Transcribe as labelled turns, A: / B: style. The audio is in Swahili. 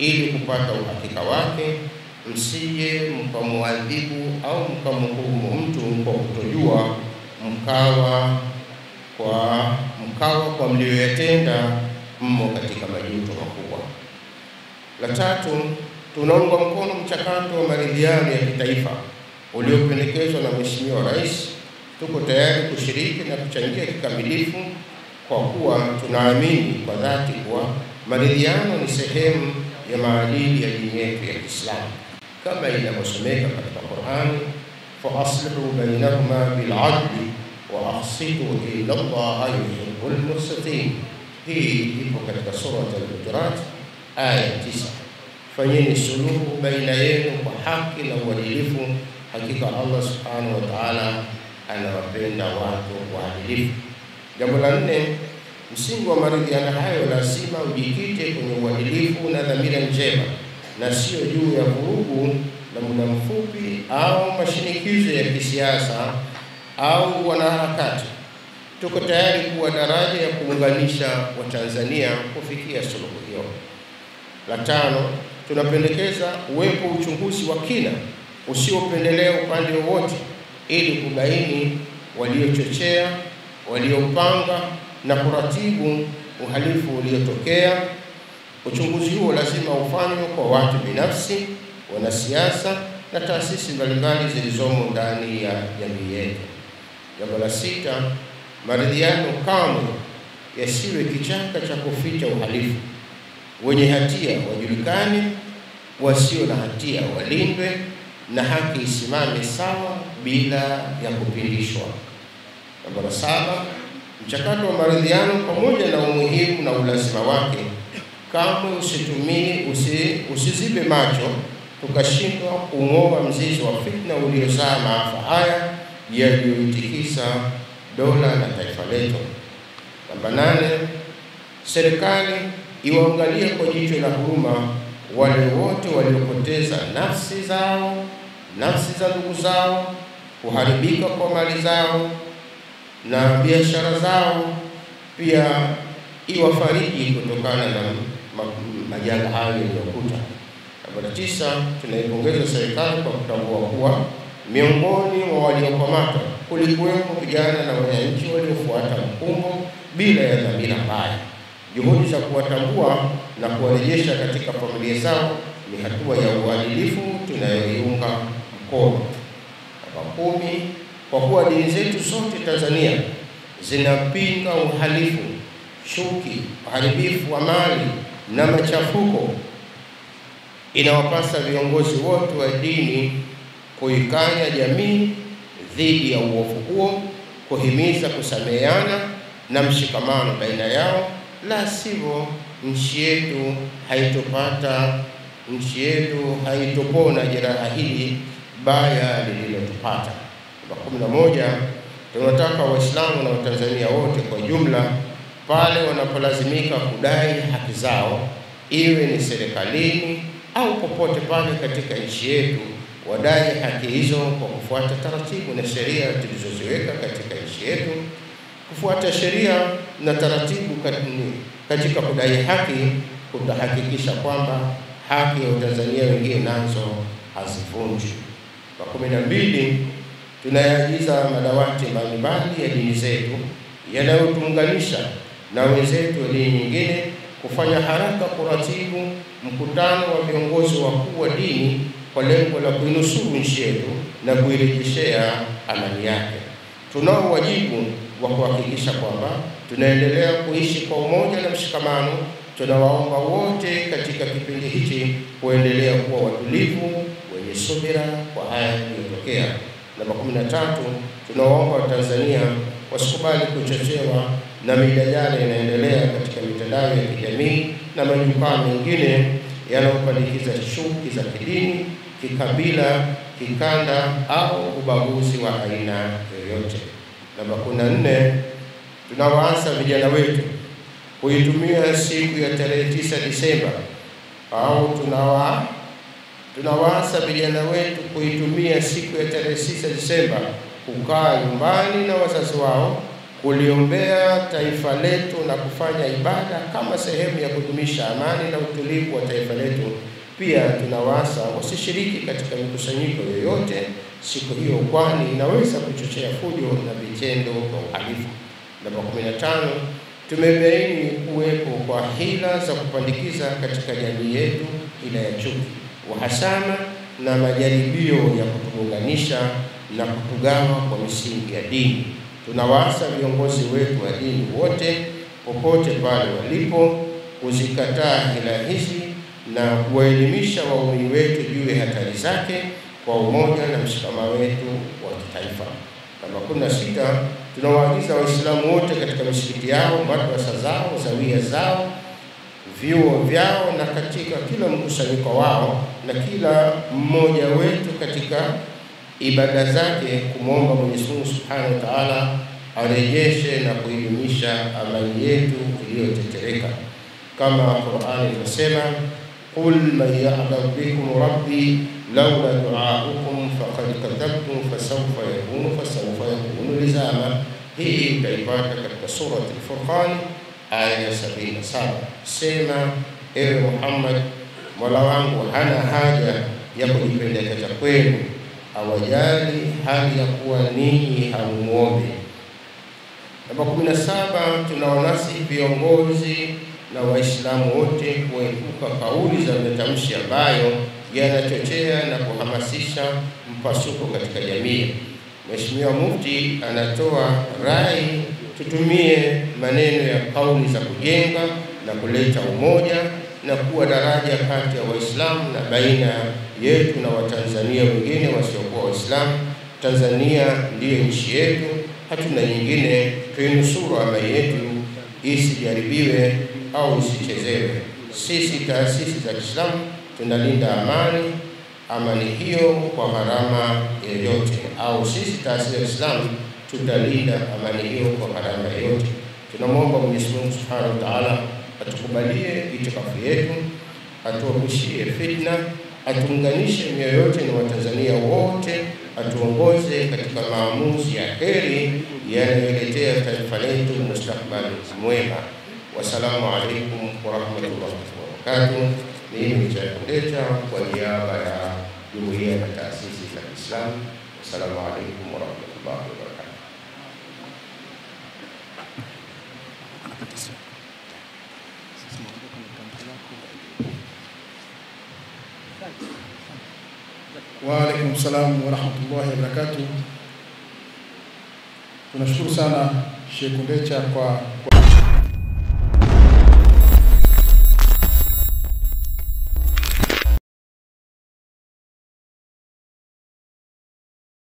A: ili kupata uhakika wake, msije mkamwadhibu au mkamhukumu mtu kwa kutojua mkawa kwa mlioyatenda mmo katika majuto makubwa. La tatu, tunaunga mkono mchakato wa maridhiano ya kitaifa uliopendekezwa na Mheshimiwa Rais. Tuko tayari kushiriki na kuchangia kikamilifu kwa kuwa tunaamini kwa dhati kuwa maridhiano ni sehemu ya maadili ya dini yetu ya Kiislamu kama inavyosomeka katika Qur'an, fa aslihu bainahuma bil adli wa ahsitu inna Allaha yuhibbul muqsitin. Hii ipo katika sura Al-Hujurat aya 9. Fanyeni suluhu baina yenu kwa haki na uadilifu, hakika Allah subhanahu wa ta'ala anawapenda watu waadilifu. Jambo la 4, msingi wa maridhiano hayo lazima ujikite kwenye uadilifu na dhamira njema na sio juu ya vurugu na muda mfupi au mashinikizo ya kisiasa au wanaharakati. Tuko tayari kuwa daraja ya kuunganisha Watanzania kufikia suluhu hiyo. La 5, tunapendekeza uwepo uchunguzi wa kina usiopendelea upande wowote ili kubaini waliochochea, waliopanga na kuratibu uhalifu uliotokea. Uchunguzi huo lazima ufanywe kwa watu binafsi, wanasiasa na taasisi mbalimbali zilizomo ndani ya jamii yetu. Jambo la 6, maridhiano kamwe yasiwe kichaka cha kuficha uhalifu. Wenye hatia wajulikane, wasio na hatia walindwe, na haki isimame sawa bila ya kupindishwa. Jambo la 7, mchakato wa maridhiano pamoja na umuhimu na ulazima wake kamwe usizibe macho tukashindwa kung'oa mzizi wa fitna uliozaa maafa haya yaliyoitikisa dola na taifa letu. Namba 8, serikali iwaangalie kwa jicho la huruma wale wote waliopoteza nafsi zao, nafsi za ndugu zao, kuharibika kwa mali zao na biashara zao, pia iwafariji kutokana na majanga hayo yaliyokuta. Namba 9, tunaipongeza serikali kwa kutambua kuwa miongoni mwa waliokamatwa kulikuwepo vijana na wananchi waliofuata mkumbo bila ya dhamira mbaya. Juhudi za kuwatambua na kuwarejesha katika familia zao ni hatua ya uadilifu tunayoiunga mkono. Namba 10, kwa kuwa dini zetu zote Tanzania zinapinga uhalifu, chuki, uharibifu wa mali na machafuko, inawapasa viongozi wote wa dini kuikanya jamii dhidi ya uovu huo, kuhimiza kusameheana na mshikamano baina yao, la sivyo nchi yetu haitopona jeraha hili baya lililotupata. Namba 11, tunataka Waislamu na Watanzania wote kwa jumla pale wanapolazimika kudai haki zao, iwe ni serikalini au popote pale katika nchi yetu, wadai haki hizo kwa kufuata taratibu na sheria tulizoziweka katika nchi yetu. Kufuata sheria na taratibu katika kudai haki kutahakikisha kwamba haki ya Watanzania wengine nazo hazivunjwi. Kwa 12, tunayaagiza madawati mbalimbali ya dini zetu yanayotuunganisha na wenzetu wa dini nyingine kufanya haraka kuratibu mkutano wa viongozi wakuu wa dini kwa lengo la kuinusuru nchi yetu na kuirejeshea amani yake. Tunao wajibu wa kuhakikisha kwamba tunaendelea kuishi kwa umoja na mshikamano. Tunawaomba wote katika kipindi hichi kuendelea kuwa watulivu, wenye subira kwa haya yaliyotokea. Namba 13, tunawaomba Watanzania wasikubali kuchochewa na mijadala inaendelea katika mitandao ya kijamii na majukwaa mengine yanayopandikiza chuki za kidini, kikabila, kikanda au ubaguzi wa aina yoyote. Namba 14, tunawaasa vijana wetu kuitumia siku ya tarehe 9 Disemba au tunawaasa vijana wetu kuitumia siku ya tarehe 9 Disemba kukaa nyumbani na wazazi wao, kuliombea taifa letu na kufanya ibada kama sehemu ya kudumisha amani na utulivu wa taifa letu. Pia tunawaasa wasishiriki katika mikusanyiko yoyote siku hiyo, kwani inaweza kuchochea fujo na vitendo vya uhalifu. Namba 15, tumebaini kuwepo kwa hila za kupandikiza katika jamii yetu, hila ya chuki, uhasama na majaribio ya kutuunganisha na kutugawa kwa misingi ya dini. Tunawaasa viongozi wetu wa dini wote popote pale walipo kuzikataa hila hizi na kuwaelimisha waumini wetu juu ya hatari zake kwa umoja na mshikamano wetu wa kitaifa. Namba 16, tunawaagiza Waislamu wote katika misikiti yao, madrasa zao, zawia zao, vyuo vyao na katika kila mkusanyiko wao na kila mmoja wetu katika ibada zake kumwomba Mwenyezi Mungu Subhanahu wa Ta'ala arejeshe na kuidumisha amani yetu iliyotetereka, kama Qur'ani inasema, qul man ya'budu bikum rabbi lawla du'aukum faqad kadhabtum fasawfa yakunu lizama. Hii utaipata katika sura Al-Furqan aya ya 77. Sema, ewe Muhammad, Mola wangu hana haja ya kujipendekeza kwenu, awajali hali ya kuwa ninyi hamuombi. Namba 17, tunawanasi viongozi na Waislamu wote kuepuka kauli za matamshi ambayo yanachochea na kuhamasisha mpasuko katika jamii. Mheshimiwa Mufti anatoa rai tutumie maneno ya kauli za kujenga na kuleta umoja na kuwa daraja kati ya Waislamu na baina yetu na Watanzania wengine wasiokuwa Waislamu. Tanzania ndiyo nchi yetu, hatuna nyingine. Tuinusuru amani yetu isijaribiwe au isichezewe. Sisi taasisi za Kiislamu tunalinda amani hiyo kwa gharama yoyote, au sisi taasisi za Kiislamu tutalinda amani hiyo kwa gharama yoyote. Tunamwomba Mwenyezi Mungu Subhanahu wa Ta'ala atukubalie itikafu yetu, atuepushie fitna, atuunganishe mioyo yote na Watanzania wote, atuongoze katika maamuzi ya heri yanayoletea taifa letu mustakbali mwema. Wassalamu alaikum warahmatullahi wabarakatuh. Mimi ni Sheikh Ndecha kwa niaba ya jumuiya na taasisi za Kiislamu. Wassalamu alaikum warahmatullahi wabarakatuh.
B: Wa alaikum salam wa rahmatullahi wa barakatuh. Tunashukuru sana Sheikh Ndecha kwa